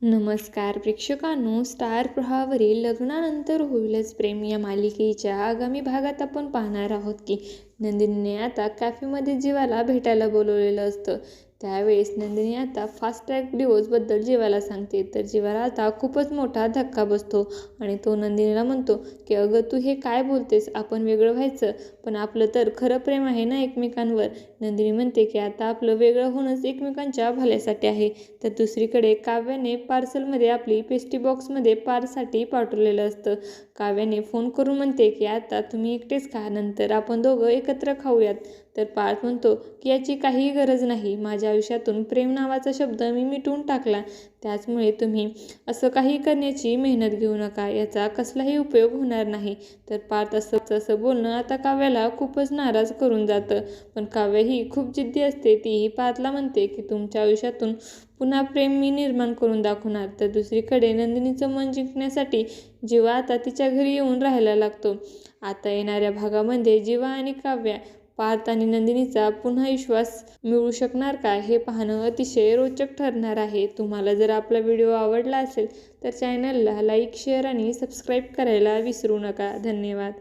नमस्कार प्रेक्षकांनो, स्टार प्रवाहावरील लग्नानंतर होईलच प्रेम या मालिकेच्या आगामी भागात आपण पाहणार आहोत की नंदिनीने आता कॅफेमध्ये जीवाला भेटायला बोलवलेलं असतं. त्यावेळेस नंदिनी आता फास्ट ट्रॅक डिवोर्सबद्दल जीवाला सांगते. तर जीवाला आता खूपच मोठा धक्का बसतो आणि तो नंदिनीला म्हणतो की अगं तू हे काय बोलतेस, आपण वेगळं व्हायचं, पण आपलं तर खरं प्रेम आहे ना एकमेकांवर. नंदिनी म्हणते की आता आपलं वेगळं होणंच एकमेकांच्या भल्यासाठी आहे. तर दुसरीकडे काव्याने पार्सलमध्ये आपली पेस्ट्री बॉक्समध्ये पार्थसाठी पाठवलेलं असतं. काव्याने फोन करून म्हणते की आता तुम्ही एकटेच खा, नंतर आपण दोघं एकत्र खाऊयात. तर पार्थ म्हणतो की याची काहीही गरज नाही, माझ्या आयुष्यातून प्रेम नावाचा शब्द मी मिटवून टाकला, त्याचमुळे तुम्ही असं काही करण्याची मेहनत घेऊ नका, याचा कसलाही उपयोग होणार नाही. तर पार्थ असं बोलणं आता काव्याला खूपच नाराज करून जातं. पण काव्य ही खूप जिद्दी असते. तीही पार्थला म्हणते की तुमच्या आयुष्यातून पुन्हा प्रेम मी निर्माण करून दाखवणार. तर दुसरीकडे नंदिनीचं मन जिंकण्यासाठी जीवा आता तिच्या घरी येऊन राहायला लागतो. आता येणाऱ्या भागामध्ये जीवा आणि काव्या पार्थ आणि नंदिनीचा पुन्हा विश्वास मिळू शकणार का, हे पाहणं अतिशय रोचक ठरणार आहे. तुम्हाला जर आपला व्हिडिओ आवडला असेल तर चॅनलला लाईक, शेअर आणि सबस्क्राईब करायला विसरू नका. धन्यवाद.